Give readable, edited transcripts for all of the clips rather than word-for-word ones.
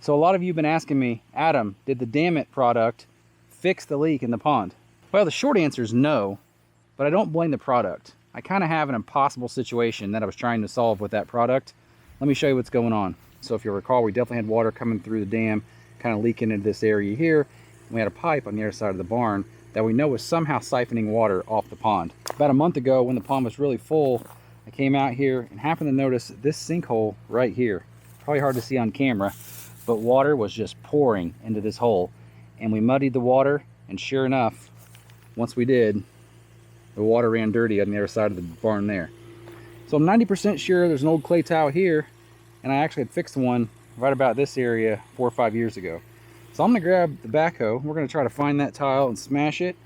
So a lot of you have been asking me, Adam, did the Damn It product fix the leak in the pond? Well, the short answer is no, but I don't blame the product. I kind of have an impossible situation that I was trying to solve with that product. Let me show you what's going on. So if you'll recall, we definitely had water coming through the dam, kind of leaking into this area here. We had a pipe on the other side of the barn that we know was somehow siphoning water off the pond. About a month ago, when the pond was really full, I came out here and happened to notice this sinkhole right here. Probably hard to see on camera, but water was just pouring into this hole. And we muddied the water, and sure enough, once we did, the water ran dirty on the other side of the barn there. So I'm 90% sure there's an old clay tile here, and I actually had fixed one right about this area 4 or 5 years ago. So I'm gonna grab the backhoe, we're gonna try to find that tile and smash it,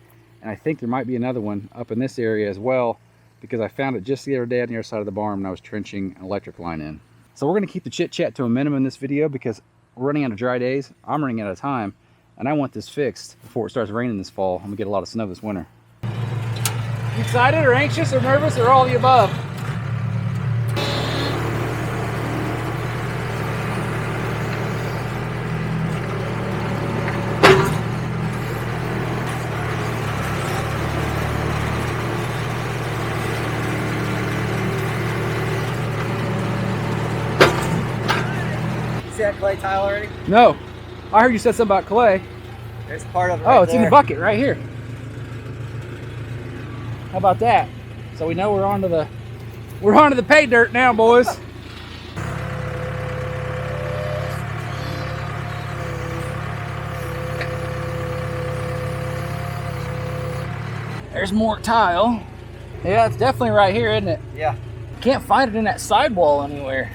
and I think there might be another one up in this area as well, because I found it just the other day on the other side of the barn when I was trenching an electric line in. So we're gonna keep the chit chat to a minimum in this video because we're running out of dry days, I'm running out of time, and I want this fixed before it starts raining this fall and we get a lot of snow this winter. You excited or anxious or nervous or all of the above? You see that clay tile already? No. I heard you said something about clay. There's part of it. Oh, it's in the bucket right here. How about that? So we know we're onto the pay dirt now, boys. There's more tile. Yeah, it's definitely right here, isn't it? Yeah. Can't find it in that sidewall anywhere.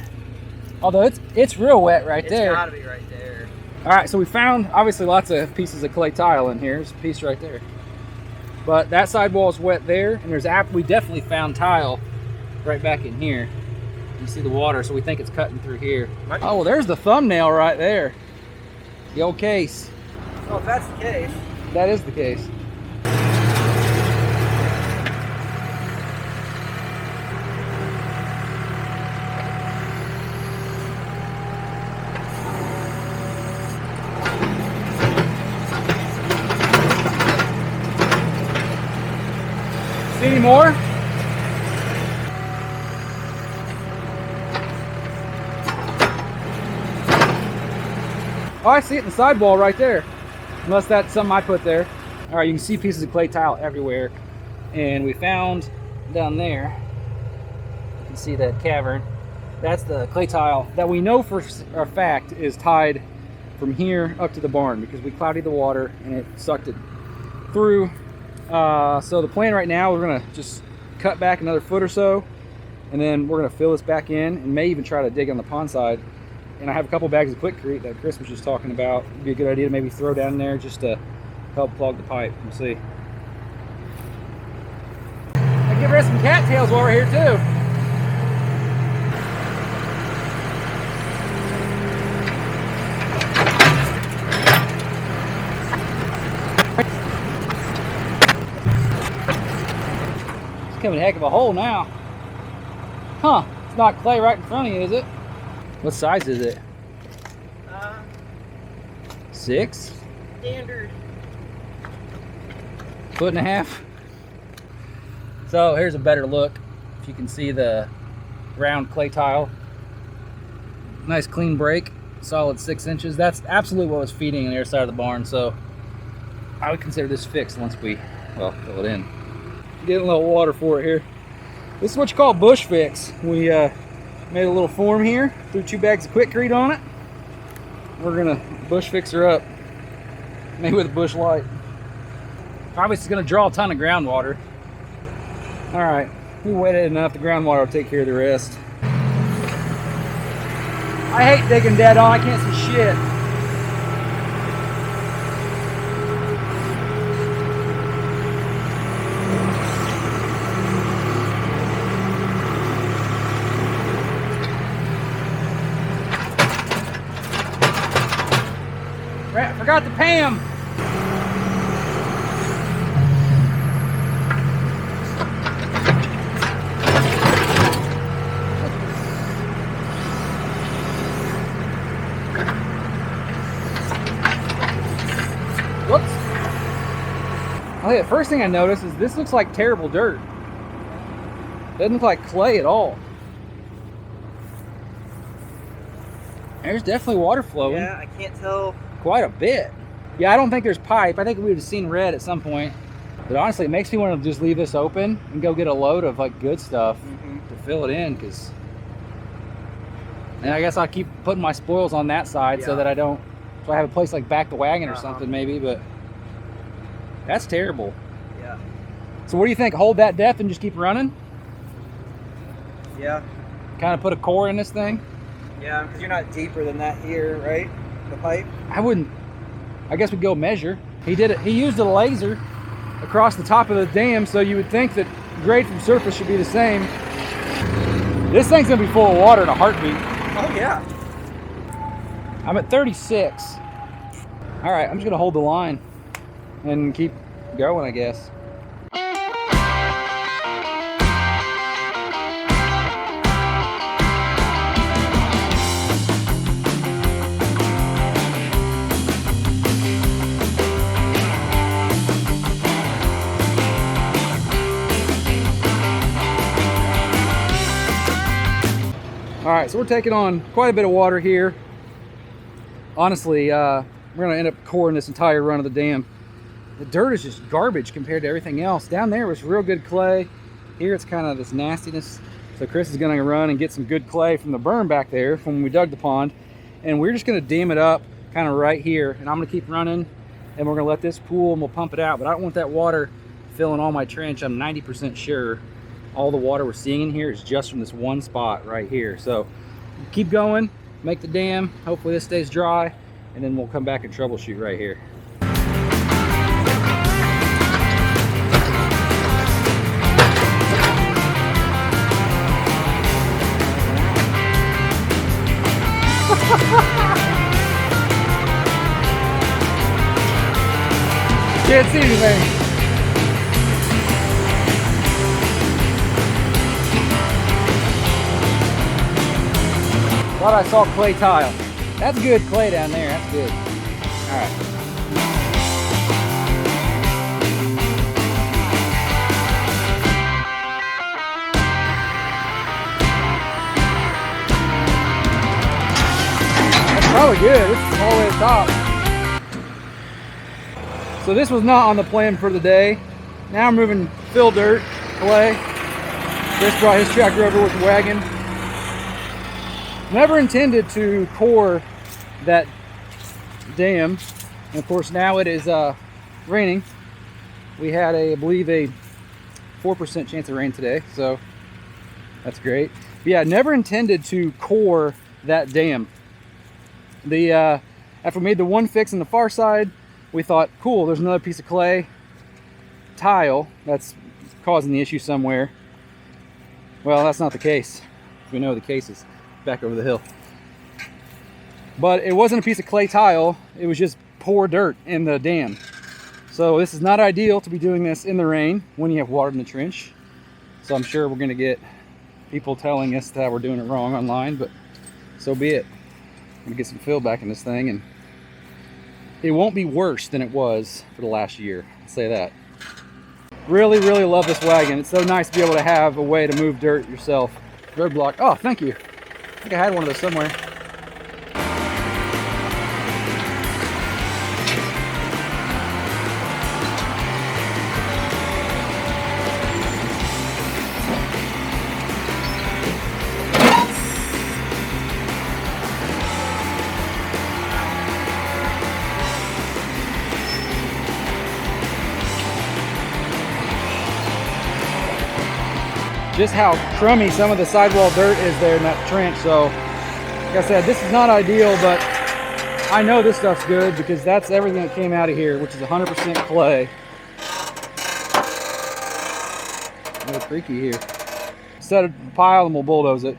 Although it's real wet right there. It's gotta be right there. All right, so we found obviously lots of pieces of clay tile in here. There's a piece right there. But that sidewall is wet there, and we definitely found tile right back in here. You see the water, so we think it's cutting through here. Oh, well, there's the thumbnail right there. The old case. Well, if that's the case. That is the case. See any more? Oh, I see it in the sidewall right there. Unless that's something I put there. All right, you can see pieces of clay tile everywhere. And we found down there, you can see that cavern. That's the clay tile that we know for a fact is tied from here up to the barn because we clouded the water and it sucked it through. So the plan right now, we're gonna just cut back another foot or so, and then we're gonna fill this back in and may even try to dig on the pond side. And I have a couple bags of Quickrete that Chris was just talking about. It'd be a good idea to maybe throw down there just to help plug the pipe. We'll see. I give her some cattails while we're here too. It's coming a heck of a hole now. Huh, it's not clay right in front of you, is it? What size is it? 6? Standard. 1.5 feet. So here's a better look. If you can see the round clay tile. Nice clean break, solid 6 inches. That's absolutely what was feeding on the other side of the barn. So I would consider this fixed once we, well, fill it in. Getting a little water for it here. This is what you call bush fix. We made a little form here, threw 2 bags of Quickrete on it. We're gonna bush fix her up, maybe with a bush light. Obviously it's gonna draw a ton of groundwater. All right, we wetted enough, the groundwater will take care of the rest. I hate digging dead on, I can't see shit. Forgot the Pam. Okay, the first thing I noticed is this looks like terrible dirt. Doesn't look like clay at all. There's definitely water flowing. Yeah, I can't tell. Quite a bit. Yeah, I don't think there's pipe. I think we would have seen red at some point. But honestly, it makes me want to just leave this open and go get a load of like good stuff to fill it in, because. And I guess I'll keep putting my spoils on that side so that I don't. So I have a place like back the wagon or something maybe, but that's terrible. Yeah. So what do you think? Hold that depth and just keep running? Yeah. Kind of put a core in this thing? Yeah, because you're not deeper than that here, right? The pipe? I wouldn't. I guess we'd go measure. He did it. He used a laser across the top of the dam, so you would think that grade from surface should be the same. This thing's gonna be full of water in a heartbeat. Oh yeah. I'm at 36. All right, I'm just gonna hold the line and keep going, I guess. All right, so we're taking on quite a bit of water here. Honestly, we're gonna end up coring this entire run of the dam. The dirt is just garbage compared to everything else. Down there was real good clay. Here it's kind of this nastiness. So Chris is gonna run and get some good clay from the berm back there from when we dug the pond. And we're just gonna dam it up kind of right here. And I'm gonna keep running and we're gonna let this pool and we'll pump it out. But I don't want that water filling all my trench. I'm 90% sure all the water we're seeing in here is just from this one spot right here. So keep going, make the dam. Hopefully this stays dry, and then we'll come back and troubleshoot right here. Can't see anything. Thought I saw clay tile. That's good clay down there. That's good. All right. That's probably good. This is all the way to the top. So this was not on the plan for the day. Now I'm moving fill dirt, clay. Chris brought his tractor over with the wagon. Never intended to core that dam, and of course now it is raining. We had I believe a 4% chance of rain today, so that's great. But yeah, never intended to core that dam. After we made the one fix on the far side, we thought, cool, there's another piece of clay tile that's causing the issue somewhere. Well, that's not the case. We know the case is back over the hill. But it wasn't a piece of clay tile, it was just poor dirt in the dam. So this is not ideal to be doing this in the rain when you have water in the trench. So I'm sure we're gonna get people telling us that we're doing it wrong online, but so be it. I'm gonna get some fill back in this thing, and it won't be worse than it was for the last year, I'll say that. Really, really love this wagon. It's so nice to be able to have a way to move dirt yourself. Roadblock, oh, thank you. I think I had one of those somewhere. Just how crummy some of the sidewall dirt is there in that trench. So like I said, this is not ideal, but I know this stuff's good because that's everything that came out of here, which is 100% clay. A little creaky here. Set a pile and we'll bulldoze it.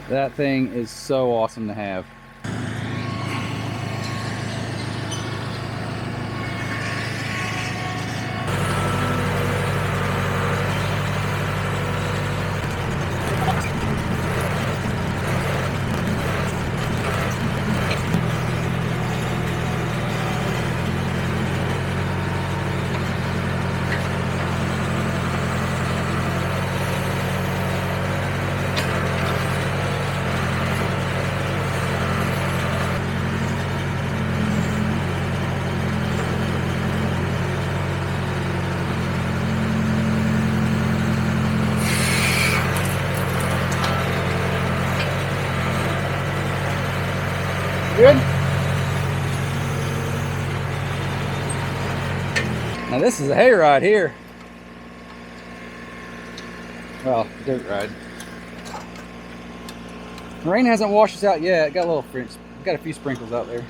That thing is so awesome to have. Now this is a hayride here. Well, dirt ride. The rain hasn't washed us out yet. Got a little got a few sprinkles out there.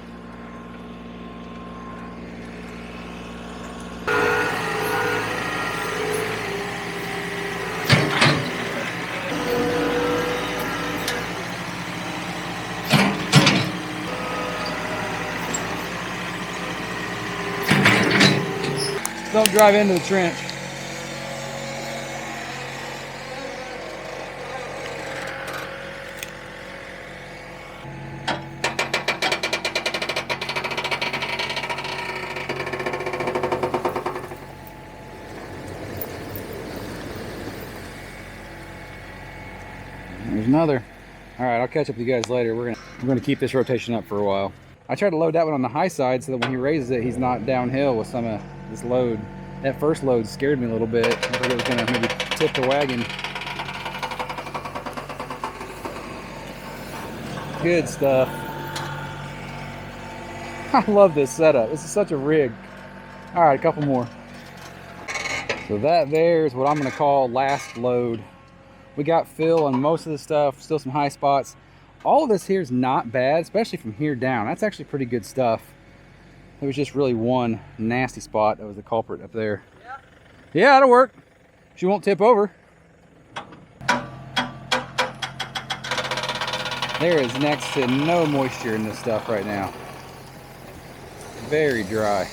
Don't drive into the trench. There's another. All right, I'll catch up with you guys later. We're gonna keep this rotation up for a while. I tried to load that one on the high side so that when he raises it, he's not downhill with some of this load. That first load scared me a little bit. I thought it was gonna maybe tip the wagon. Good stuff. I love this setup. This is such a rig. All right, a couple more. So that there is what I'm gonna call last load. We got fill on most of the stuff, still some high spots. All of this here is not bad, especially from here down. That's actually pretty good stuff. There was just really one nasty spot that was the culprit up there. Yeah, that'll work. She won't tip over. There is next to no moisture in this stuff right now. Very dry.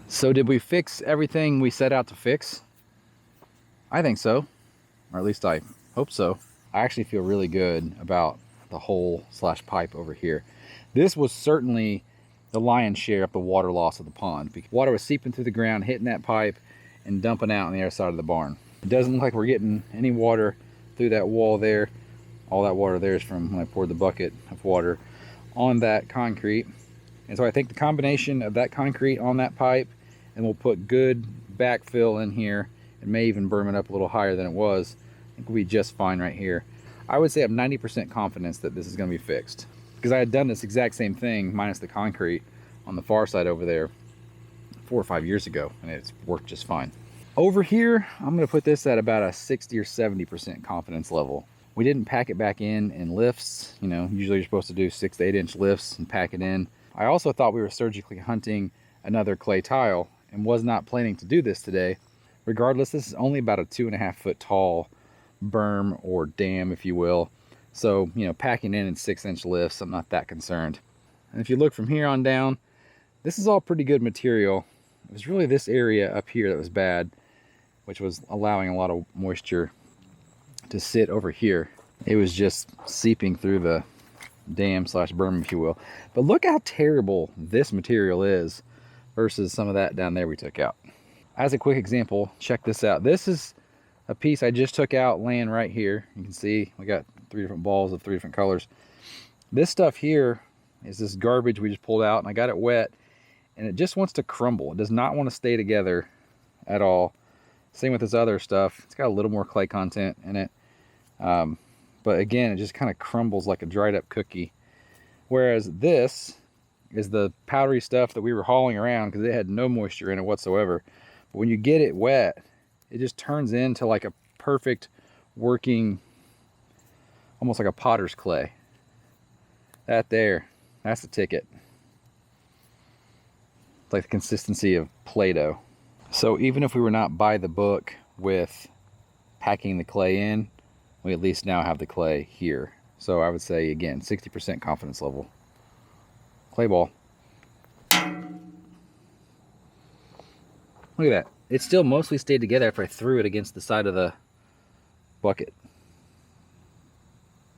So did we fix everything we set out to fix? I think so, or at least I hope so. I actually feel really good about the hole slash pipe over here. This was certainly the lion's share of the water loss of the pond, because water was seeping through the ground, hitting that pipe and dumping out on the other side of the barn. It doesn't look like we're getting any water through that wall there. All that water there is from when I poured the bucket of water on that concrete. And so I think the combination of that concrete on that pipe, and we'll put good backfill in here and may even berm it up a little higher than it was, I think we'll be just fine right here. I would say I have 90% confidence that this is going to be fixed, because I had done this exact same thing minus the concrete on the far side over there 4 or 5 years ago, and it's worked just fine. Over here, I'm going to put this at about a 60 or 70% confidence level. We didn't pack it back in lifts. You know, usually you're supposed to do 6 to 8 inch lifts and pack it in. I also thought we were surgically hunting another clay tile and was not planning to do this today. Regardless, this is only about a 2.5 foot tall berm or dam, if you will. So, you know, packing in 6 inch lifts, I'm not that concerned. And if you look from here on down, this is all pretty good material. It was really this area up here that was bad, which was allowing a lot of moisture to sit over here. It was just seeping through the dam slash berm, if you will. But look how terrible this material is versus some of that down there we took out. As a quick example, check this out. This is a piece I just took out laying right here. You can see we got 3 different balls of 3 different colors. This stuff here is this garbage we just pulled out, and I got it wet, and it just wants to crumble. It does not want to stay together at all. Same with this other stuff. It's got a little more clay content in it. But again, it just kind of crumbles like a dried up cookie. Whereas this is the powdery stuff that we were hauling around because it had no moisture in it whatsoever. But when you get it wet, it just turns into like a perfect working, almost like a potter's clay. That there, that's the ticket. It's like the consistency of Play-Doh. So even if we were not by the book with packing the clay in, we at least now have the clay here. So I would say, again, 60% confidence level. Clay ball. Look at that. It still mostly stayed together after I threw it against the side of the bucket.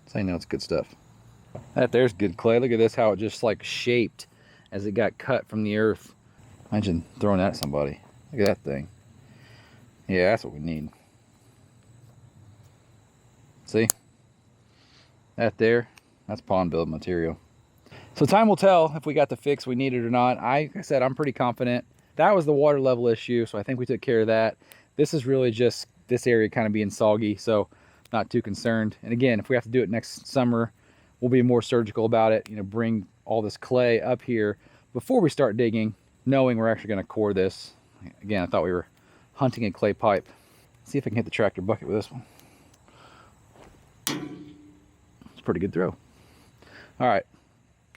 So I know it's good stuff. That there's good clay. Look at this, how it just like shaped as it got cut from the earth. Imagine throwing that at somebody. Look at that thing. Yeah, that's what we need. See? That there, that's pond build material. So time will tell if we got the fix we needed or not. Like I said, I'm pretty confident. That was the water level issue, so I think we took care of that. This is really just this area kind of being soggy, so not too concerned. And again, if we have to do it next summer, we'll be more surgical about it. You know, bring all this clay up here before we start digging, knowing we're actually going to core this. Again, I thought we were hunting a clay pipe. Let's see if I can hit the tractor bucket with this one. It's a pretty good throw. All right,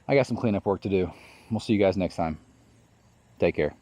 I got some cleanup work to do. We'll see you guys next time. Take care.